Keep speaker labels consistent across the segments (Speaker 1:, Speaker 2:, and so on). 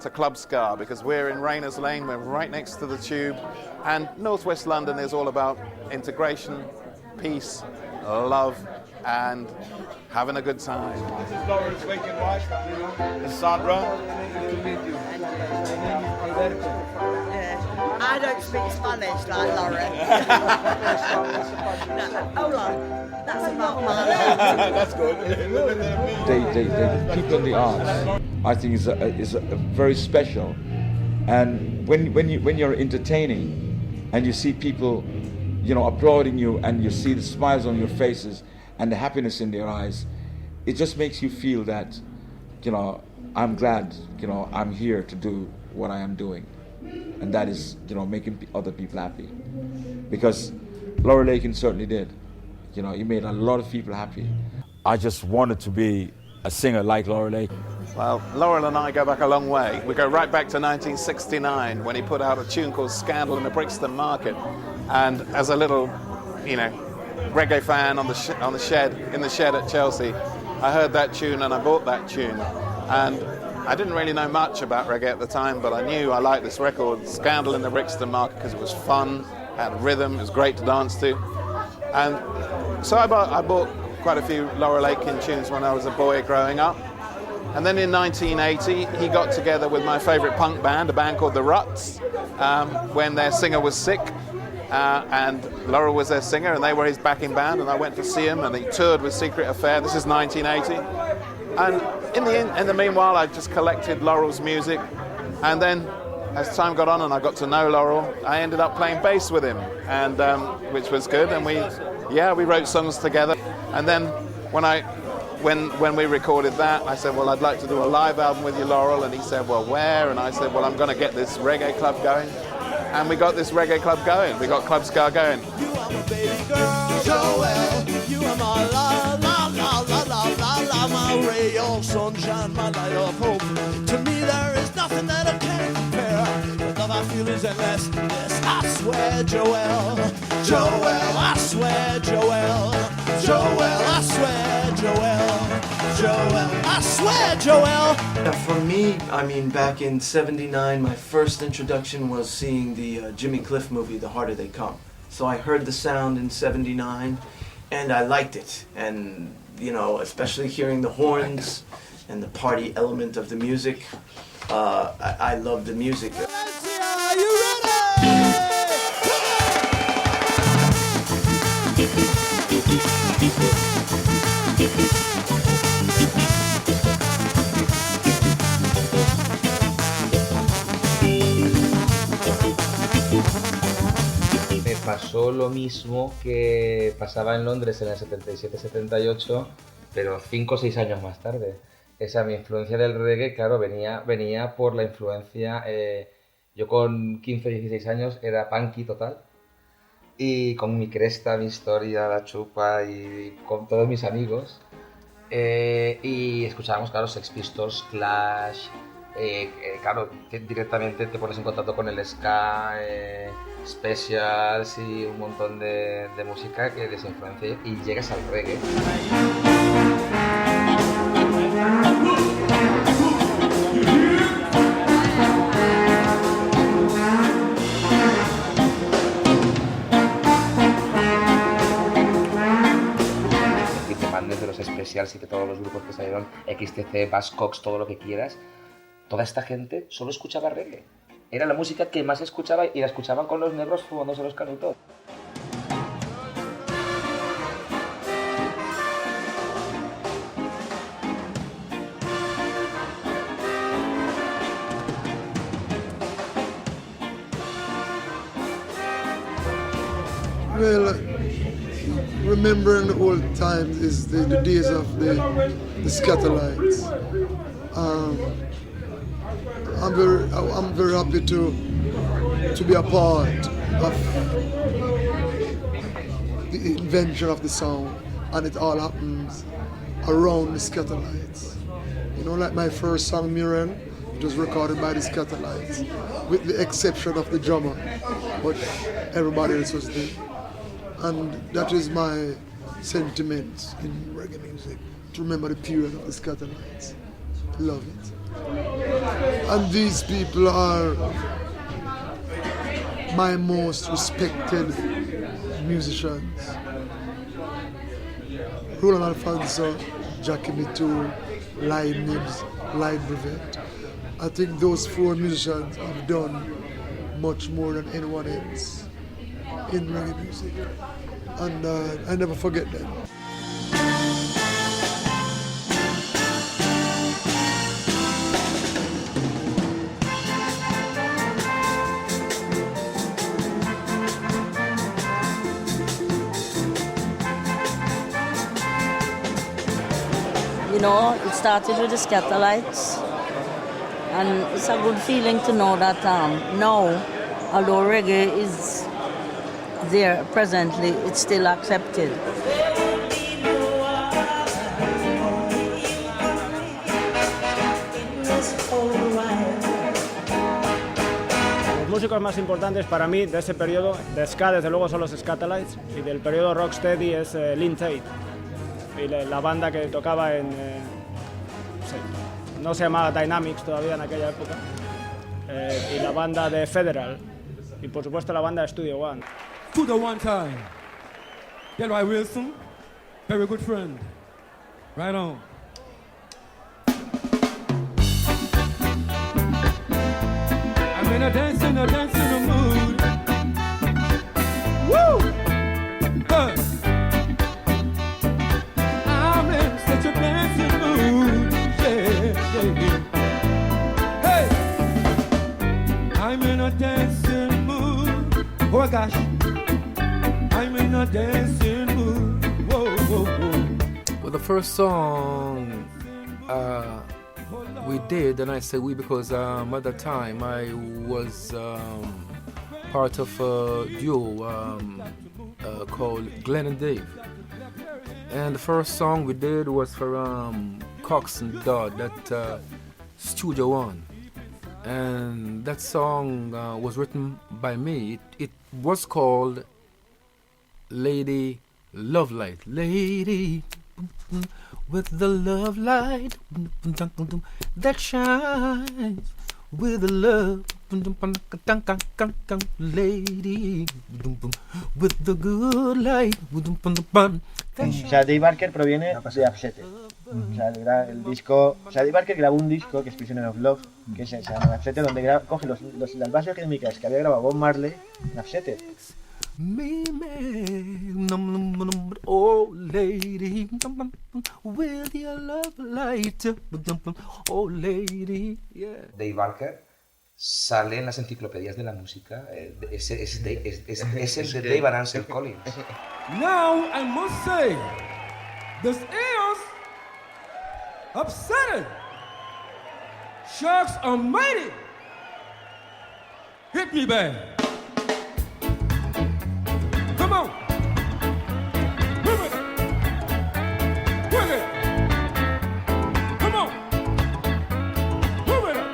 Speaker 1: to club ska because we're in Rayners Lane, we're right next to the Tube, and Northwest London is all about integration, peace, love, and having a good time.
Speaker 2: This is Lawrence Waking Wife, this is Sandra.
Speaker 3: I don't speak Spanish like Lauren. No, hold on, that's about Marley.
Speaker 2: That's good.
Speaker 4: The people in the arts, I think, is a very special. And when you're entertaining, and you see people, applauding you, and you see the smiles on your faces and the happiness in their eyes, it just makes you feel that, I'm glad, I'm here to do what I am doing. And that is, making other people happy. Because Laura Lakin certainly did. He made a lot of people happy. I just wanted to be a singer like Laura Lakin.
Speaker 1: Well, Laurel and I go back a long way. We go right back to 1969 when he put out a tune called Scandal in the Brixton Market. And as a little, reggae fan in the shed at Chelsea, I heard that tune and I bought that tune. And I didn't really know much about reggae at the time, but I knew I liked this record, Scandal in the Brixton Market, because it was fun, had rhythm, it was great to dance to. And so I bought quite a few Laura Lakin tunes when I was a boy growing up. And then in 1980, he got together with my favourite punk band, a band called The Ruts, when their singer was sick. And Laura was their singer, and they were his backing band, and I went to see him, and he toured with Secret Affair. This is 1980. And in the meanwhile, I just collected Laurel's music. And then, as time got on and I got to know Laurel, I ended up playing bass with him, and which was good. And we wrote songs together. And then when we recorded that, I said, well, I'd like to do a live album with you, Laurel. And he said, well, where? And I said, well, I'm going to get this reggae club going. And we got this reggae club going. We got Club Ska going.
Speaker 5: You are my baby girl, Joel. You are my la la la la la la la, my ray of sunshine, my light of hope. To me there is nothing that I can compare. The love I feel is endless. Yes, I swear, Joel. Joel, I swear, Joel. Joel, I swear, Joel. Joel, I swear, Joel.
Speaker 6: For me, back in '79, my first introduction was seeing the Jimmy Cliff movie, The Harder They Come. So I heard the sound in '79, and I liked it. And, especially hearing the horns and the party element of the music, I love the music.
Speaker 5: Are you ready?
Speaker 7: Me pasó lo mismo que pasaba en Londres en el 77-78, pero 5 o 6 años más tarde. Mi influencia del reggae, claro, venía por la influencia... yo con 15 o 16 años era punky total, y con mi cresta, mi historia, la chupa, y con todos mis amigos, y escuchábamos, claro, Sex Pistols, Clash, claro, que directamente te pones en contacto con el ska, Specials y un montón de música que les influencia, y llegas al reggae. De los Specials y de todos los grupos que salieron, XTC, Buzzcocks, todo lo que quieras, toda esta gente solo escuchaba reggae. Era la música que más escuchaba, y la escuchaban con los negros fumándose los canutos.
Speaker 8: Well, remembering the old times is the days of the Scatterlights. I'm very happy to be a part of the invention of the sound, and it all happens around the Scatterlights. Like my first song, Mirren, it was recorded by the Scatterlights, with the exception of the drummer, but everybody else was there. And that is my sentiment in reggae music, to remember the period of the Scatterlights. Love it. And these people are my most respected musicians. Roland Alfonso, Jackie Mitou, Lion Nibs, Lion Brevet. I think those four musicians have done much more than anyone else in reggae music. And I never forget them.
Speaker 9: You know, it started with the Scatterlights, and it's a good feeling to know that now, although reggae is there presently, it's still accepted.
Speaker 10: Los músicos más importantes para mí de ese periodo de ska, desde luego, son los Scatterlights, y del periodo rocksteady es Lynn Tate. Y la banda que tocaba en... no se llamaba Dynamics todavía en aquella época. Y la banda de Federal. Y por supuesto la banda de Studio One.
Speaker 5: Studio One time. Delroy Wilson, very good friend. Right on. I'm in a dancing mood. Woo! I'm in such a dancing mood. Yeah. Hey! I'm in a dancing mood. Oh gosh. I'm in a dancing mood. Whoa, whoa, whoa.
Speaker 11: Well, the first song we did, and I say we because at that time I was part of a duo called Glenn and Dave. And the first song we did was for Cox and Dodd at Studio One. And that song was written by me. It was called Lady Love Light. Lady with the love light that shines with the love. Lady with the good light.
Speaker 12: O sea, Dave Barker proviene de Upsetted. O sea, el disco, o sea, Dave Barker grabó un disco que es Prisoner of Love, que se llama Upsetted, donde coge las bases rítmicas que había grabado Bob Marley en Upsetted.
Speaker 11: Oh lady, with your love light. Oh lady, yeah.
Speaker 7: Dave Barker sale en las enciclopedias de la música. Es el de Dave and Ansel Collins.
Speaker 5: Now I must say, this is Upsetted. Sharks are mighty. Hit me, band. Come on. Move it. Work it. Come on. Move it up.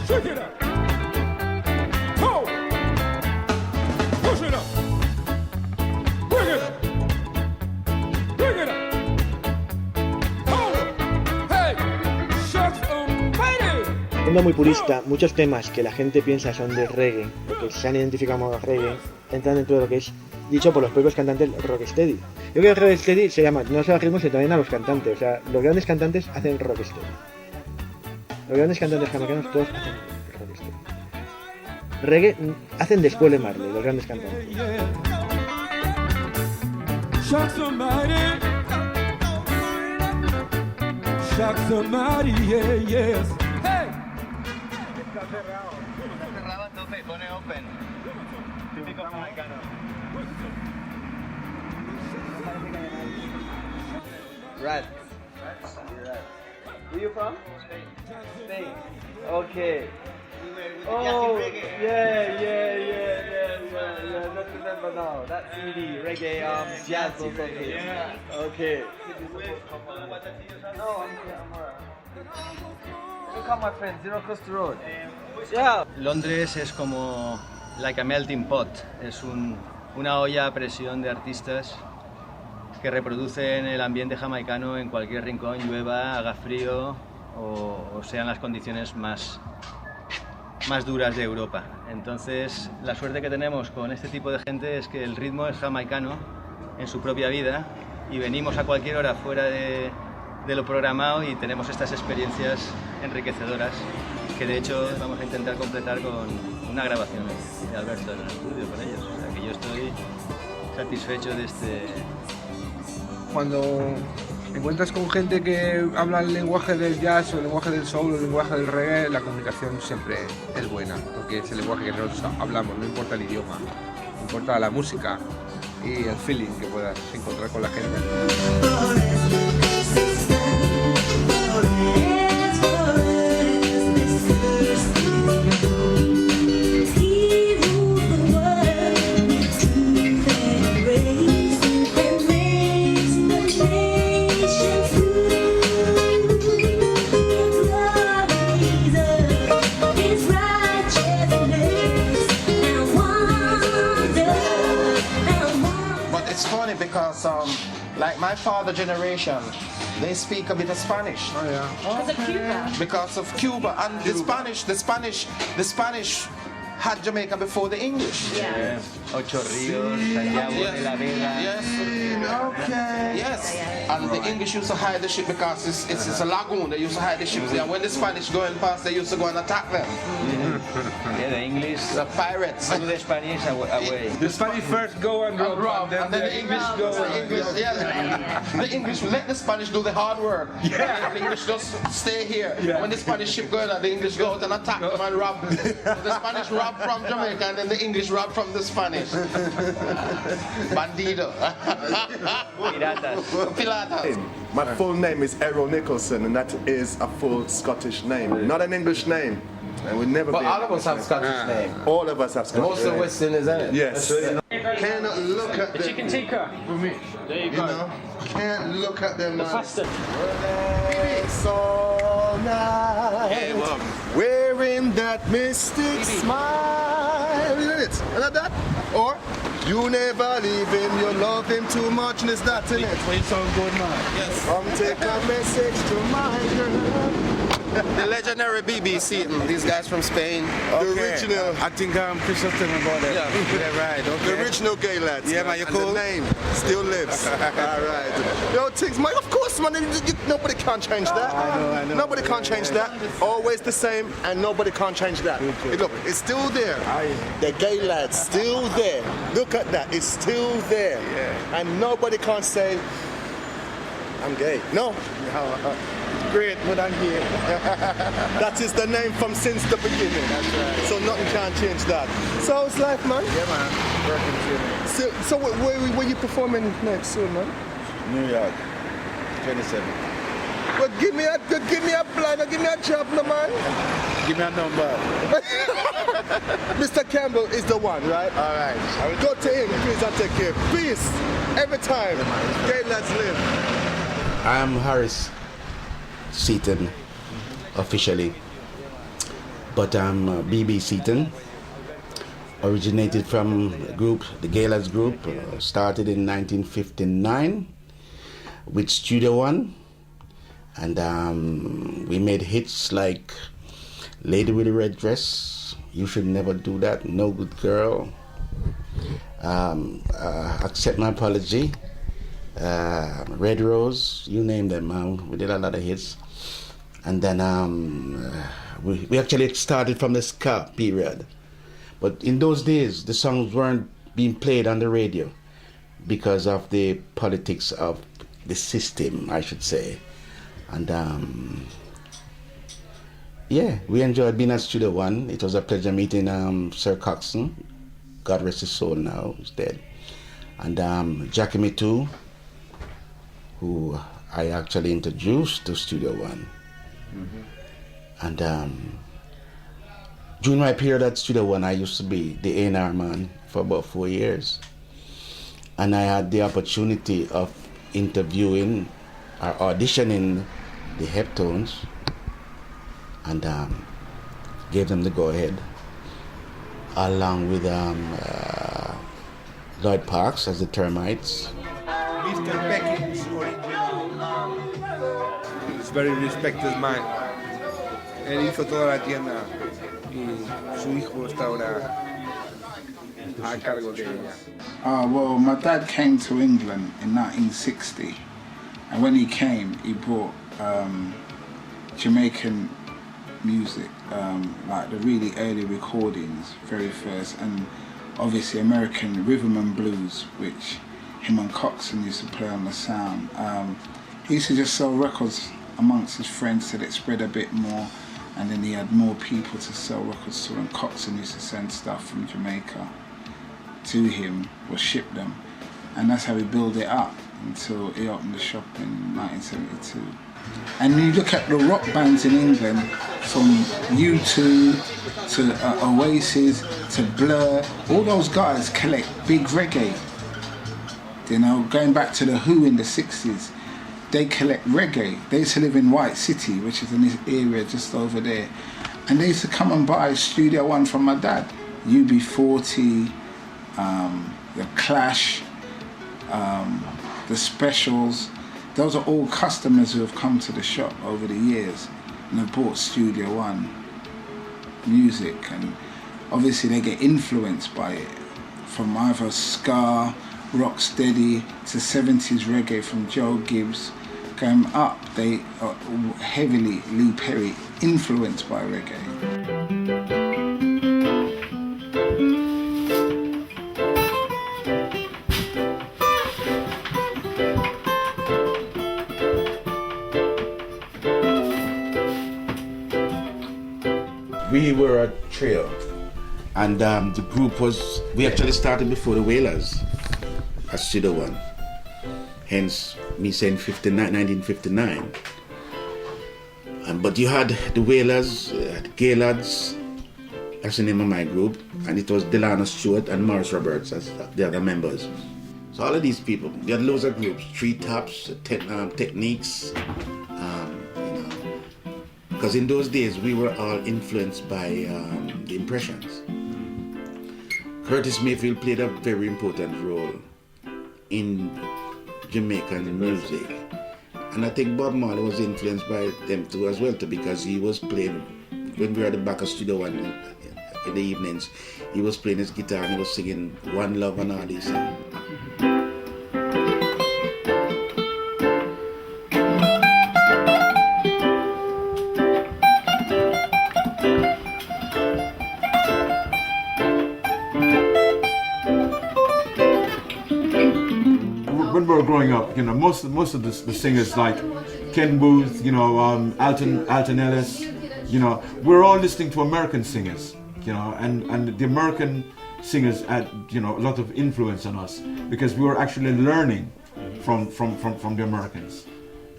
Speaker 5: Shake it up. Toe. Push it up. Bring it up. Bring it up. Toe. Hey. Sharks are mighty.
Speaker 12: Siendo muy purista, muchos temas que la gente piensa son de reggae, porque se han identificado como reggae, entran dentro de lo que es dicho por los propios cantantes rocksteady. Yo creo que el rocksteady se llama no solo a ritmos, sino también a los cantantes. O sea, los grandes cantantes hacen rocksteady. Los grandes cantantes jamaicanos todos hacen rocksteady. Reggae hacen después de Marley, los grandes cantantes.
Speaker 5: Sharks are mighty. Sharks are mighty, yeah, yes. Hey!
Speaker 2: Está cerrado. Está cerrado a tope, pone open. Típico jamaicano.
Speaker 12: Right. Where you from? Spain. Okay. Oh, yeah. Don't remember now. That CD, reggae, jazz or something.
Speaker 2: Yeah.
Speaker 12: Okay. No, I'm alright. Look at my friend, Zero Cross the Road. Yeah.
Speaker 13: Londres es como like a melting pot. Es una olla a presión de artistas que reproducen el ambiente jamaicano en cualquier rincón, llueva, haga frío, o sean las condiciones más duras de Europa. Entonces, la suerte que tenemos con este tipo de gente es que el ritmo es jamaicano en su propia vida y venimos a cualquier hora fuera de lo programado y tenemos estas experiencias enriquecedoras que de hecho vamos a intentar completar con una grabación de Alberto en el estudio con ellos. O sea que yo estoy satisfecho de este...
Speaker 14: Cuando encuentras con gente que habla el lenguaje del jazz, o el lenguaje del soul, o el lenguaje del reggae, la comunicación siempre es buena, porque es el lenguaje que nosotros hablamos, no importa el idioma, importa la música y el feeling que puedas encontrar con la gente.
Speaker 15: Because like my father generation, they speak a bit of Spanish.
Speaker 14: Oh yeah.
Speaker 15: Because of Cuba. Because of Cuba and the Spanish had Jamaica before the English.
Speaker 13: Yeah. Ocho Ríos, Santiago de la Vega.
Speaker 15: Yes. Okay. Yes. And the English used to hide the ship because it's a lagoon. They used to hide the ships there. When the Spanish going past, they used to go and attack them.
Speaker 13: Yeah, the English.
Speaker 15: The pirates.
Speaker 13: To the Spanish away.
Speaker 14: The Spanish first go and rob,
Speaker 15: and then the English go. The English let the Spanish do the hard work.
Speaker 14: Yeah.
Speaker 15: The English just stay here. Yeah. When the Spanish ship going out, the English go out and attack them and rob them. So the Spanish rob from Jamaica and then the English rob from the Spanish. Bandido.
Speaker 13: Piratas.
Speaker 16: My full name is Errol Nicholson, and that is a full Scottish name, not an English name. And we never.
Speaker 17: But all of us have Scottish name.
Speaker 16: All of us have Scottish
Speaker 17: Most of
Speaker 16: name.
Speaker 17: Western is in it.
Speaker 16: Yes.
Speaker 8: Cannot look at
Speaker 18: the chicken tikka for me. There you go.
Speaker 8: know, can't look at them.
Speaker 18: The faster.
Speaker 8: So nice. Wearing that mystic smile. Isn't it? Isn't that? Or you never leave him, you love him too much, and it's that in it.
Speaker 18: It's all good, man.
Speaker 8: Yes. Come take a message to my girl.
Speaker 15: The legendary BB Seaton, these guys from Spain.
Speaker 8: The original.
Speaker 14: I think Chris was telling me about that.
Speaker 15: Yeah, right. Okay.
Speaker 8: The original gay lads.
Speaker 15: Yeah, man, you
Speaker 8: and
Speaker 15: cool?
Speaker 8: the name still lives. All right. Yo, things, man, of course, man. Nobody can change that.
Speaker 14: I know.
Speaker 8: Nobody can change that. Always the same, and nobody can change that. Look, it's still there. The gay lads still there. Look at that. It's still there.
Speaker 14: Yeah.
Speaker 8: And nobody can say, I'm gay. No.
Speaker 14: Great, but I'm here.
Speaker 8: That is the name from since the beginning.
Speaker 14: That's right.
Speaker 8: So nothing can change that. So how's life, man?
Speaker 14: Yeah, man. Working
Speaker 8: So where you performing next soon, man?
Speaker 14: New York, 27.
Speaker 8: Well, give me a blind, or give me a job, no man.
Speaker 14: Give me a number.
Speaker 8: Mr. Campbell is the one, right?
Speaker 14: All right.
Speaker 8: Go to him, please, and take care. Peace. Every time. Gay lads live.
Speaker 19: I'm Harris Seaton, officially, but I'm BB Seaton. Originated from a group, the Gay Lads group, started in 1959 with Studio One, and we made hits like Lady with a Red Dress, You Should Never Do That, No Good Girl, Accept My Apology, Red Rose, you name them. We did a lot of hits. And then we actually started from the ska period. But in those days, the songs weren't being played on the radio because of the politics of the system, I should say. And yeah, we enjoyed being at Studio One. It was a pleasure meeting Sir Coxon, God rest his soul now, he's dead. And Jackie Me Too, who I actually introduced to Studio One. Mm-hmm. And during my period at Studio One, I used to be the A&R man for about 4 years. And I had the opportunity of interviewing or auditioning the Heptones and gave them the go-ahead, along with Lloyd Parks as the Termites.
Speaker 14: Mr. Beckett's original. He's very respected man. Él hizo toda la tienda y su hijo está ahora a cargo de ella.
Speaker 17: Well, my dad came to England in 1960, and when he came, he brought Jamaican music, like the really early recordings, very first, and obviously American rhythm and blues, which him and Coxon used to play on the sound. He used to just sell records amongst his friends so that it spread a bit more, and then he had more people to sell records to, and Coxon used to send stuff from Jamaica to him or ship them, and that's how he built it up until he opened the shop in 1972. And when you look at the rock bands in England, from U2 to Oasis to Blur, all those guys collect big reggae. You know, going back to the Who in the 60s, they collect reggae. They used to live in White City, which is in this area just over there, and they used to come and buy Studio One from my dad, UB40, the Clash, the Specials. Those are all customers who have come to the shop over the years and have bought Studio One music, and obviously they get influenced by it, from either ska, rocksteady to 70s reggae from Joe Gibbs. Going up, they are heavily Lee Perry influenced by reggae.
Speaker 19: We were a trio, and the group was, we actually started before the Wailers at Studio One, hence me saying 1959. But you had the Wailers, the Gaylords, that's the name of my group, and it was Delano Stewart and Morris Roberts as the other members. So all of these people, they had loads of groups, Treetops, Techniques, because in those days we were all influenced by the Impressions. Curtis Mayfield played a very important role in Jamaican music, and I think Bob Marley was influenced by them too as well, because he was playing, when we were at the back of Studio One in the evenings, he was playing his guitar and he was singing One Love and all these things.
Speaker 4: When we were growing up, you know, most of the singers like Ken Booth, you know, Alton Ellis, you know, we're all listening to American singers, you know, and the American singers had, you know, a lot of influence on us, because we were actually learning from the Americans,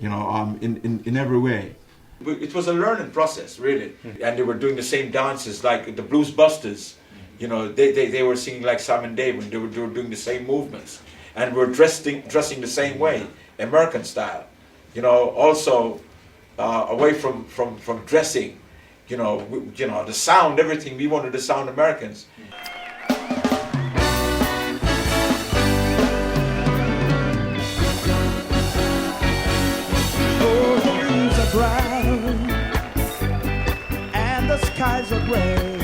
Speaker 4: you know, in every way. It was a learning process, really, and they were doing the same dances like the Blues Busters, you know, they were singing like Sam and Dave, and they were doing the same movements. And we're dressing the same way, American style. You know, also away from dressing, you know, the sound, everything. We wanted to sound Americans.
Speaker 5: Oh, the leaves are brown and the skies are gray.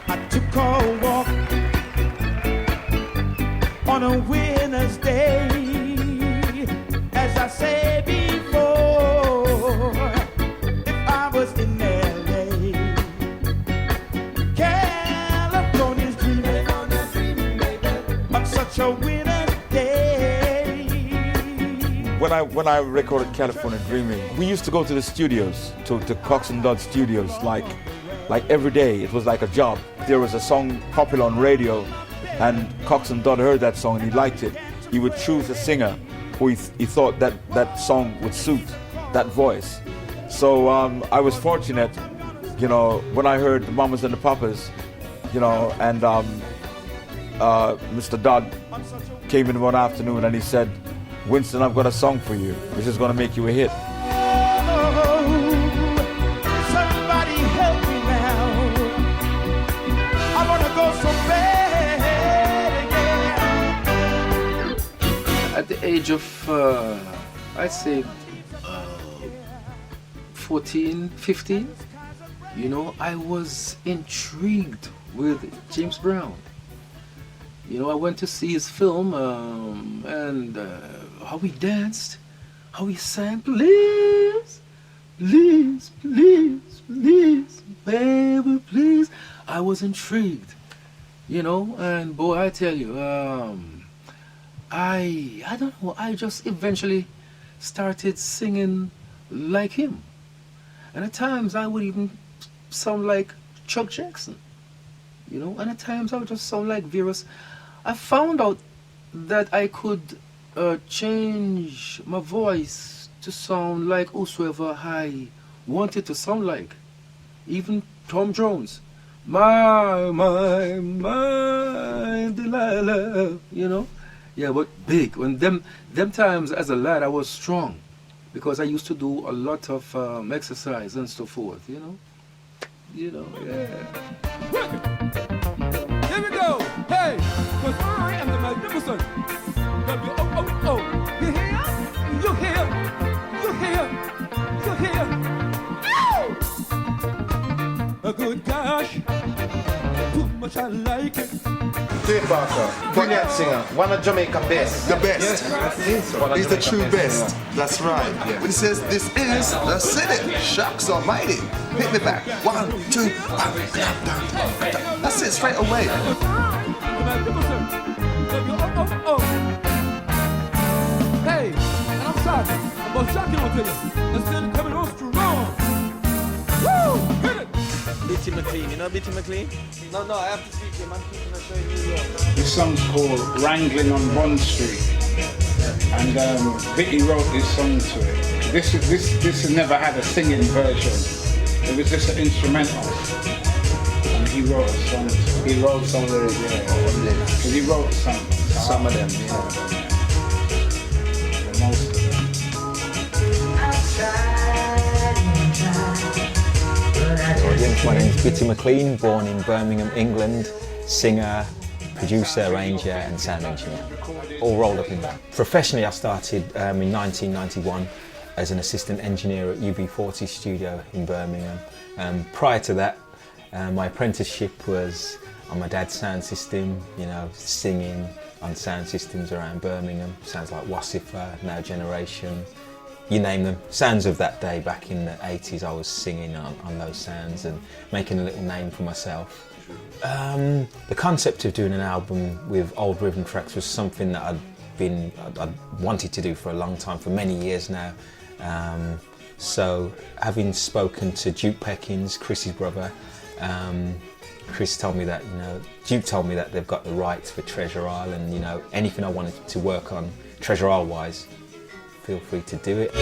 Speaker 5: I took a walk on a winter's day, as I said before, if I was in LA, California's dreaming on such a winter's day.
Speaker 4: When I recorded California Dreaming, we used to go to the studios, to Cox and Dodd studios, like every day. It was like a job. There was a song popular on radio, and Cox and Dodd heard that song and he liked it. He would choose a singer who he thought that song would suit, that voice. So I was fortunate, you know, when I heard the Mamas and the Papas, you know, and Mr. Dodd came in one afternoon and he said, "Winston, I've got a song for you, which is going to make you a hit."
Speaker 5: Somebody help me now. I want to go so bad.
Speaker 11: At the age of, I'd say 14, 15, you know, I was intrigued with James Brown. You know, I went to see his film and how he danced, how he sang, please, please, please, please, baby, please. I was intrigued, you know, and boy, I tell you, I don't know, I just eventually started singing like him. And at times I would even sound like Chuck Jackson, you know, and at times I would just sound like various. I found out that I could change my voice to sound like whosoever I wanted to sound like. Even Tom Jones. My, Delilah, you know? Yeah, but big. When them times as a lad I was strong because I used to do a lot of exercise and so forth, you know? You know, yeah.
Speaker 5: Here we go. Hey, because I am the magnificent. W-O-O-O. You hear? You hear? You hear? You hear? Oh! A good gosh. Too much I like it.
Speaker 15: Dave Barker, brilliant singer, one of Jamaica best.
Speaker 16: The best. He's the true best. That's right.
Speaker 15: Yeah.
Speaker 16: When he says, this is the city. Shucks almighty. Hit me back. 1, 2, that's it, straight away.
Speaker 5: Hey, and I'm sorry. I'm about shocking on to you. Instead of coming on strong. Woo! Hit it!
Speaker 2: Bitty McLean, you know Bitty McLean? No, I have to speak to him. I'm keeping a show in New York.
Speaker 17: This song's called Wrangling on Bond Street, and Bitty wrote this song to it. This has never had a singing version. It was just an instrumental, and he wrote a song. He wrote some lyrics, yeah. Because he wrote some of them, yeah. Most of them.
Speaker 20: Audience, my name is Bitty McLean, born in Birmingham, England, singer, producer, arranger and sound engineer, all rolled up in that. Professionally I started in 1991 as an assistant engineer at UB40 studio in Birmingham. Prior to that, my apprenticeship was on my dad's sound system, you know, singing on sound systems around Birmingham, sounds like Wassifer, Now Generation, you name them. Sounds of that day back in the 80s, I was singing on those sounds and making a little name for myself. The concept of doing an album with old rhythm tracks was something that I'd wanted to do for a long time, for many years now. So having spoken to Duke Peckins, Chris's brother, Chris told me that, you know, Duke told me that they've got the rights for Treasure Isle, and you know, anything I wanted to work on Treasure Isle wise, feel free to do it.